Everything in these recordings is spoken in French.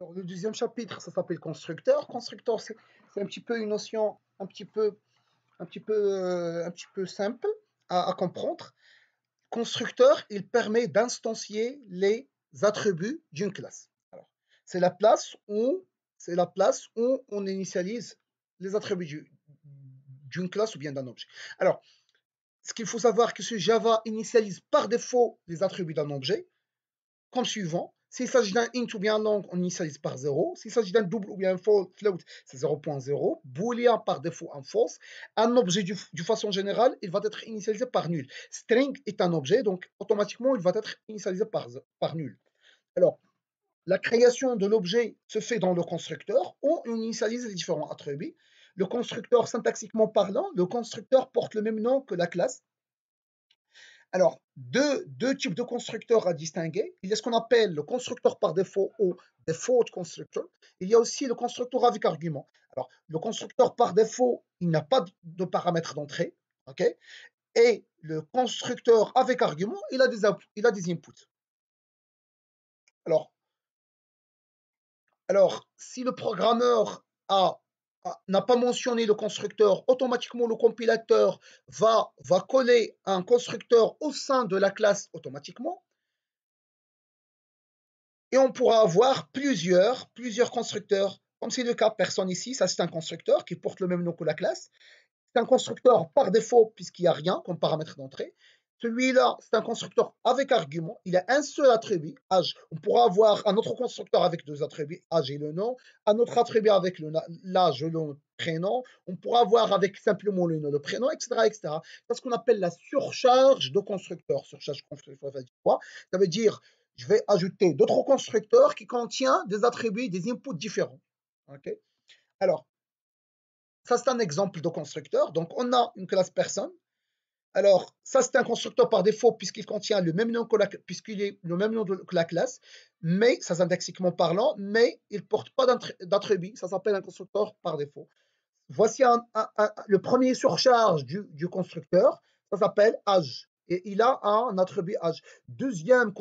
Alors, le deuxième chapitre, ça s'appelle constructeur. Constructeur, c'est un petit peu une notion un petit peu simple à comprendre. Constructeur, il permet d'instancier les attributs d'une classe. Alors, c'est la place où c'est la place où on initialise les attributs d'une classe ou bien d'un objet. Alors, ce qu'il faut savoir, que ce Java initialise par défaut les attributs d'un objet, comme suivant. S'il s'agit d'un int ou bien un long, on initialise par 0. S'il s'agit d'un double ou bien un float, c'est 0.0. Boolean, par défaut, un false. Un objet, de façon générale, il va être initialisé par nul. String est un objet, donc automatiquement, il va être initialisé par nul. Alors, la création de l'objet se fait dans le constructeur, où on initialise les différents attributs. Le constructeur, syntaxiquement parlant, le constructeur porte le même nom que la classe. Alors, deux types de constructeurs à distinguer. Il y a ce qu'on appelle le constructeur par défaut ou default constructor. Il y a aussi le constructeur avec argument. Alors, le constructeur par défaut, il n'a pas de paramètres d'entrée. OK? Et le constructeur avec argument, il a des inputs. Alors, si le programmeur n'a pas mentionné le constructeur, automatiquement le compilateur va coller un constructeur au sein de la classe automatiquement. Et on pourra avoir plusieurs constructeurs, comme c'est le cas personne ici, ça c'est un constructeur qui porte le même nom que la classe. C'est un constructeur par défaut puisqu'il n'y a rien comme paramètre d'entrée. Celui-là, c'est un constructeur avec argument. Il a un seul attribut, âge. On pourra avoir un autre constructeur avec deux attributs, âge et le nom. Un autre attribut avec l'âge, le prénom. On pourra avoir avec simplement le nom, le prénom, etc., etc. C'est ce qu'on appelle la surcharge de constructeur. Surcharge de constructeur, ça veut dire quoi? Ça veut dire, je vais ajouter d'autres constructeurs qui contiennent des attributs, des inputs différents. Okay. Alors, ça, c'est un exemple de constructeur. Donc, on a une classe personne. Alors, ça, c'est un constructeur par défaut puisqu'il contient le même nom que puisqu'il est le même nom que la classe, mais, ça syntaxiquement parlant, mais il ne porte pas d'attribut. Ça s'appelle un constructeur par défaut. Voici le premier surcharge du constructeur. Ça s'appelle âge. Et il a un attribut âge. Deuxième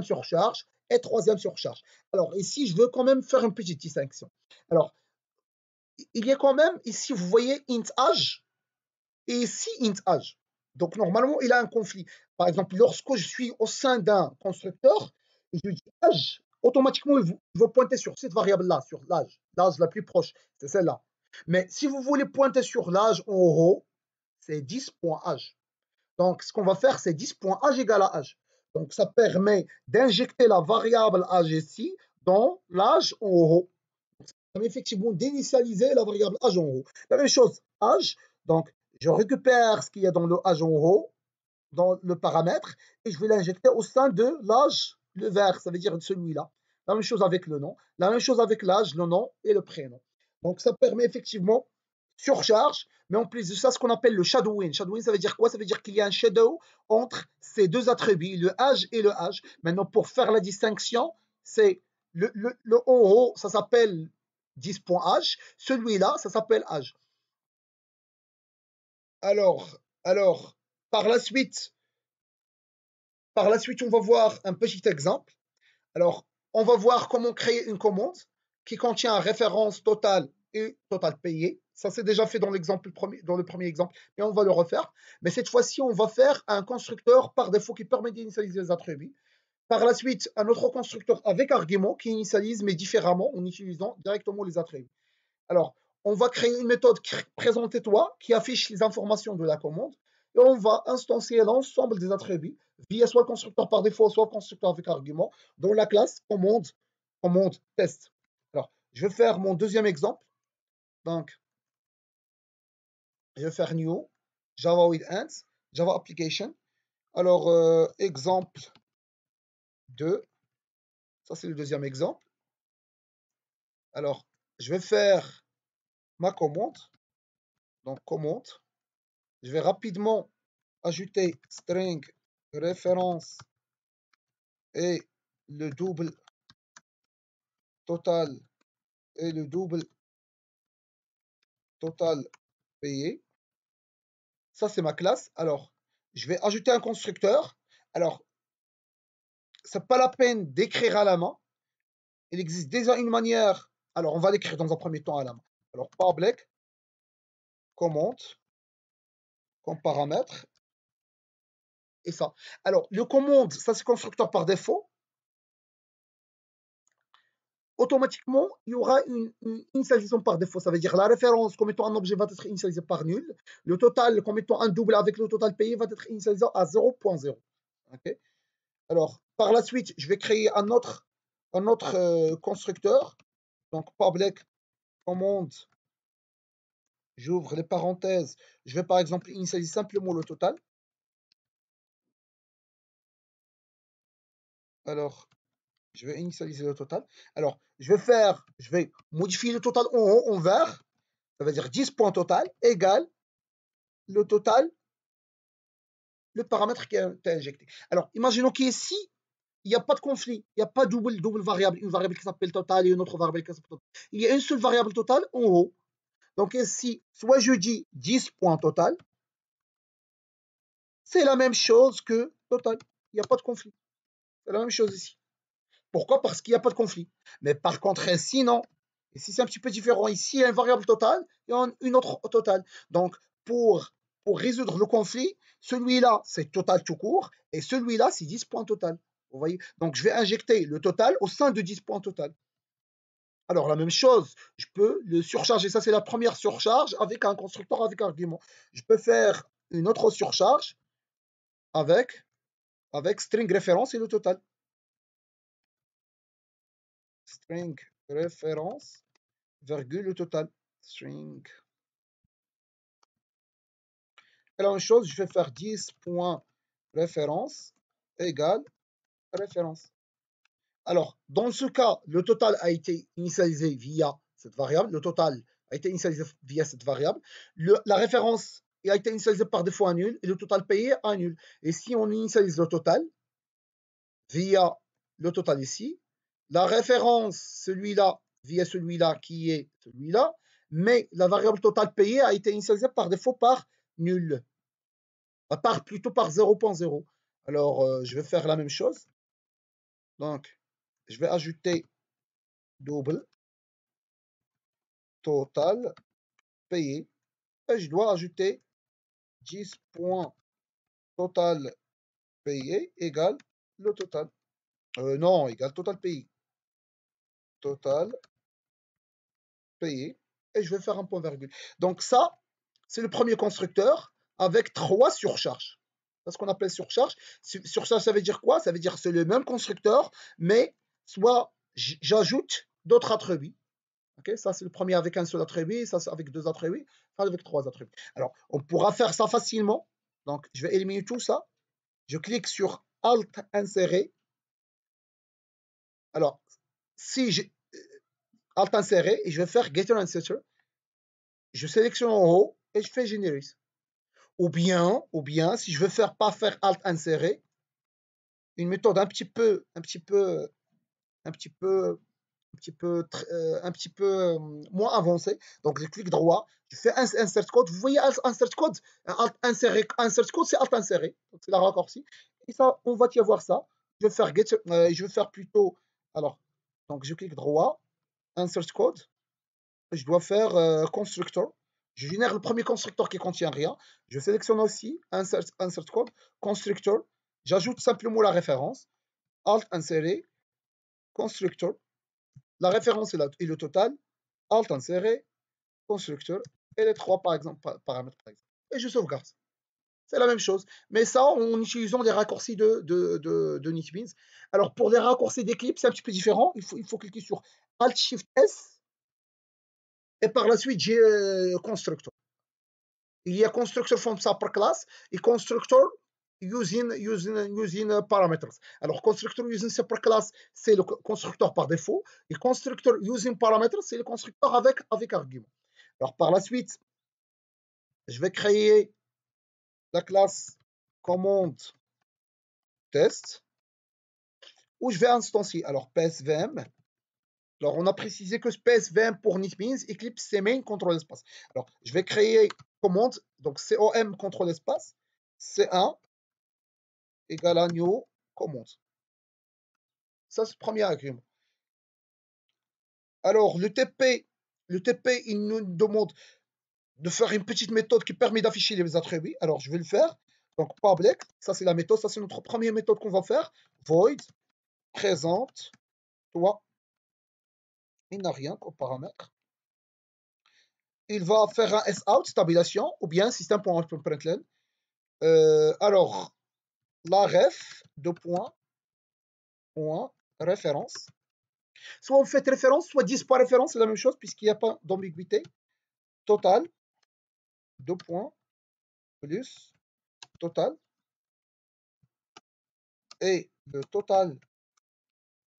surcharge et troisième surcharge. Alors, ici, je veux quand même faire une petite distinction. Alors, il y a quand même, ici, vous voyez int âge et ici int âge. Donc, normalement, il a un conflit. Par exemple, lorsque je suis au sein d'un constructeur, et je dis âge, automatiquement, il va pointer sur cette variable-là, sur l'âge la plus proche, c'est celle-là. Mais si vous voulez pointer sur l'âge en haut, c'est 10.âge. Donc, ce qu'on va faire, c'est 10.âge égale à âge. Donc, ça permet d'injecter la variable âge ici dans l'âge en haut. Effectivement d'initialiser la variable âge en haut. La même chose, âge, donc je récupère ce qu'il y a dans le âge en haut, dans le paramètre, et je vais l'injecter au sein de l'âge, le vert, ça veut dire celui-là. La même chose avec le nom, la même chose avec l'âge, le nom et le prénom. Donc ça permet effectivement surcharge, mais en plus de ça, ce qu'on appelle le shadowing. Shadowing, ça veut dire quoi? Ça veut dire qu'il y a un shadow entre ces deux attributs, le âge et le âge. Maintenant, pour faire la distinction, c'est le en haut, ça s'appelle 10.âge. Celui-là, ça s'appelle âge. Alors, par la suite, on va voir un petit exemple. Alors, on va voir comment créer une commande qui contient référence totale et total payé. Ça, c'est déjà fait dans dans le premier exemple, mais on va le refaire. Mais cette fois-ci, on va faire un constructeur par défaut qui permet d'initialiser les attributs. Par la suite, un autre constructeur avec argument qui initialise, mais différemment, en utilisant directement les attributs. Alors, on va créer une méthode présentez-toi qui affiche les informations de la commande et on va instancier l'ensemble des attributs via soit le constructeur par défaut, soit le constructeur avec argument dans la classe commande test. Alors, je vais faire mon deuxième exemple. Donc, je vais faire new, Java with ants, Java application. Alors, exemple 2. Ça, c'est le deuxième exemple. Alors, je vais faire ma commande. Donc, commande. Je vais rapidement ajouter string référence et le double total et le double total payé. Ça, c'est ma classe. Alors, je vais ajouter un constructeur. Alors, c'est pas la peine d'écrire à la main. il existe déjà une manière. Alors, on va l'écrire dans un premier temps à la main. Alors, public, commande, comme paramètre, et ça. Alors, le commande, ça c'est constructeur par défaut. Automatiquement, il y aura une initialisation par défaut. Ça veut dire la référence comme étant un objet va être initialisée par nul. Le total comme étant un double avec le total payé va être initialisé à 0.0. Okay. Alors, par la suite, je vais créer un autre constructeur. Donc, public commande, j'ouvre les parenthèses. Je vais par exemple initialiser simplement le total. Alors, je vais initialiser le total. Alors, je vais modifier le total en haut, en vert. Ça veut dire 10 points total égale le total, le paramètre qui est injecté. Alors, imaginons qu'ici, il n'y a pas de conflit. Il n'y a pas double variable. Une variable qui s'appelle total et une autre variable qui s'appelle total. Il y a une seule variable totale en haut. Donc ici, soit je dis 10 points total, c'est la même chose que total. Il n'y a pas de conflit. C'est la même chose ici. Pourquoi? Parce qu'il n'y a pas de conflit. Mais par contre, ici, non. Ici, c'est un petit peu différent. Ici, il y a une variable totale et une autre totale. Donc, pour résoudre le conflit, celui-là, c'est total tout court et celui-là, c'est 10 points total. Vous voyez? Donc, je vais injecter le total au sein de 10 points total. Alors, la même chose, je peux le surcharger. Ça, c'est la première surcharge avec un constructeur avec argument. Je peux faire une autre surcharge avec string référence et le total. String référence, virgule, le total. String. Et la même chose, je vais faire 10 points référence égale référence. Alors, dans ce cas, le total a été initialisé via cette variable. Le total a été initialisé via cette variable. La référence a été initialisée par défaut à nul et le total payé à nul. Et si on initialise le total via le total ici, la référence, celui-là, via celui-là qui est celui-là, mais la variable totale payée a été initialisée par défaut par nul. Plutôt par 0.0. Alors, je vais faire la même chose. Donc, je vais ajouter double total payé. Et je dois ajouter 10 points total payé égale le total. Non, égale total payé. Total payé. Et je vais faire un point virgule. Donc ça, c'est le premier constructeur avec 3 surcharges. C'est ce qu'on appelle surcharge. Surcharge, ça veut dire quoi? Ça veut dire que c'est le même constructeur, mais soit j'ajoute d'autres attributs. Okay, ça, c'est le premier avec un seul attribut, ça, c'est avec 2 attributs, ça, avec 3 attributs. Alors, on pourra faire ça facilement. Donc, je vais éliminer tout ça. Je clique sur Alt insérer. Alors, si j'ai Alt insérer et je vais faire Getter Inserter, je sélectionne en haut et je fais Generate. Ou bien, si je veux pas faire Alt insérer, une méthode un petit peu moins avancée. Donc, je clique droit, je fais insert code. Vous voyez insert code, insert code, c'est alt insérer. C'est la raccourci. Et ça, on va y avoir ça. Je vais faire je vais faire plutôt. Alors, donc je clique droit, insert code. Je dois faire constructor. Je génère le premier constructeur qui contient rien. Je sélectionne aussi insert code, constructor. J'ajoute simplement la référence. Alt insérer, constructor. La référence et le total, alt inséré, constructeur, et les 3 par exemple, paramètres par exemple. Et je sauvegarde. C'est la même chose. Mais ça, en utilisant des raccourcis de NetBeans. Alors, pour les raccourcis d'Eclipse, c'est un petit peu différent. Il faut cliquer sur Alt-Shift-S. Et par la suite, j'ai Constructor. Il y a Constructor from Super Class et Constructor using parameters. Alors, constructor using superclass, c'est le constructeur par défaut. Et constructor using parameters, c'est le constructeur avec argument. Alors, par la suite, je vais créer la classe commande test où je vais instancier. Alors, PSVM. Alors, on a précisé que PSVM pour NetBeans, Eclipse, c'est main contrôle espace. Alors, je vais créer commande, donc COM contrôle espace, C1 égale à new commande. Ça, c'est le premier argument. Alors, le TP, il nous demande de faire une petite méthode qui permet d'afficher les attributs. Alors, je vais le faire. Donc, public, ça c'est la méthode, ça c'est notre première méthode qu'on va faire. Void, présente, toi. Il n'a rien comme paramètre. Il va faire un sout, stabilisation, ou bien système.println. Alors, la ref, deux points, point, référence. Soit vous faites référence, soit 10 par référence, c'est la même chose, puisqu'il n'y a pas d'ambiguïté. Total, deux points, plus, total. Et le total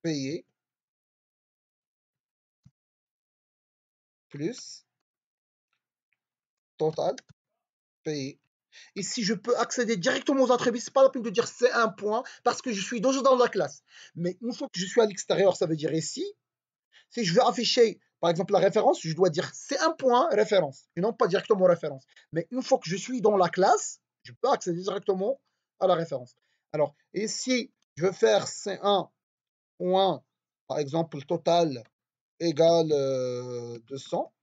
payé, plus, total payé. Ici, je peux accéder directement aux attributs. Ce n'est pas la peine de dire c'est un point parce que je suis déjà dans la classe. Mais une fois que je suis à l'extérieur, ça veut dire ici. Si je veux afficher, par exemple, la référence, je dois dire c'est un point référence et non pas directement référence. Mais une fois que je suis dans la classe, je peux accéder directement à la référence. Alors, ici, je veux faire C1 point, par exemple, total égale 200.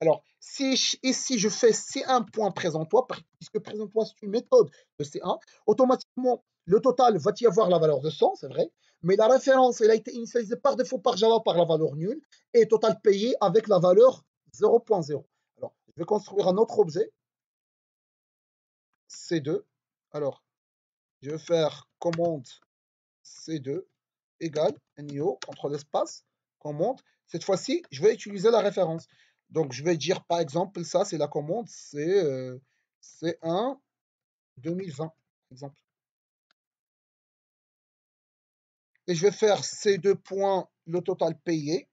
Alors, si ici je fais C1 point présente-toi, puisque présente-toi c'est une méthode de C1, automatiquement le total va y avoir la valeur de 100, c'est vrai, mais la référence elle a été initialisée par défaut par Java par la valeur nulle et total payé avec la valeur 0.0. Alors, je vais construire un autre objet, C2. Alors, je vais faire commande C2 égale NIO contre l'espace, commande. Cette fois-ci, je vais utiliser la référence. Donc, je vais dire, par exemple, ça, c'est la commande, c'est un 2020, par exemple. Et je vais faire C2 points, le total payé,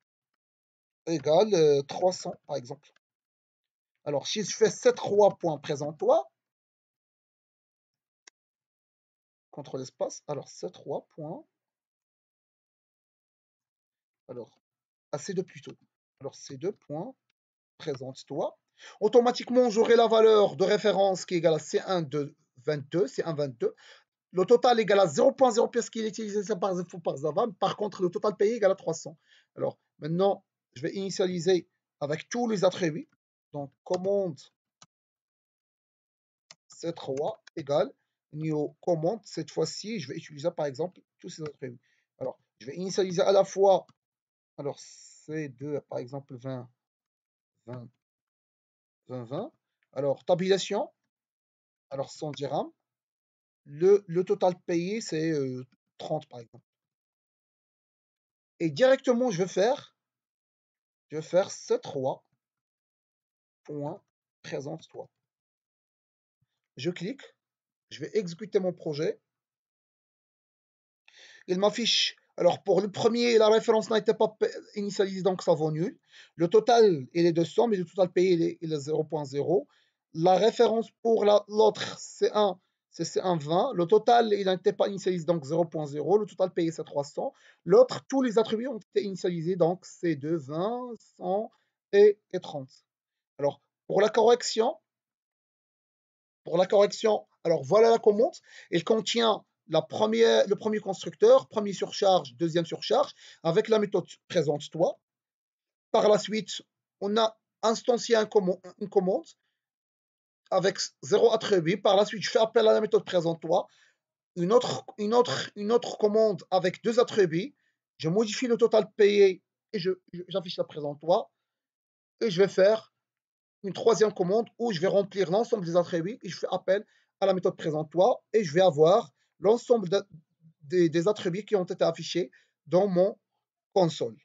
égale 300, par exemple. Alors, si je fais C3 points présente-toi, contre l'espace, alors C3 points, alors, à C2 plutôt. Alors, C2 points, présente-toi. Automatiquement, j'aurai la valeur de référence qui est égale à C1 de 22, C1 22. Le total égale à 0.0 puisqu'il est utilisé par défaut par Java. Par contre, le total payé égale à 300. Alors, maintenant, je vais initialiser avec tous les attributs. Donc, commande C3 égale new commande. Cette fois-ci, je vais utiliser par exemple tous ces attributs. Alors, je vais initialiser à la fois, alors C2 par exemple 20, 20, 20, 20. Alors, tabulation, alors 100 dirhams. Le total payé, c'est 30 par exemple. Et directement, je vais faire C3 point présente-toi. Je clique, je vais exécuter mon projet. Il m'affiche, alors pour le premier, la référence n'a été pas initialisée, donc ça vaut nul. Le total, il est de 100, mais le total payé, il est 0.0. La référence pour l'autre, c'est 1 20. Le total, il n'était pas initialisé, donc 0.0. Le total payé, c'est 300. L'autre, tous les attributs ont été initialisés, donc c'est de 20, 100 et 30. Alors, pour la correction, alors voilà la commande. Elle contient le premier constructeur, premier surcharge, deuxième surcharge, avec la méthode présente-toi. Par la suite, on a instancié une commande avec 0 attribut. Par la suite, je fais appel à la méthode présente-toi. Une autre commande avec 2 attributs. Je modifie le total payé et j'affiche la présente-toi. Et je vais faire une troisième commande où je vais remplir l'ensemble des attributs et je fais appel à la méthode présente-toi et je vais avoir l'ensemble des attributs qui ont été affichés dans mon console.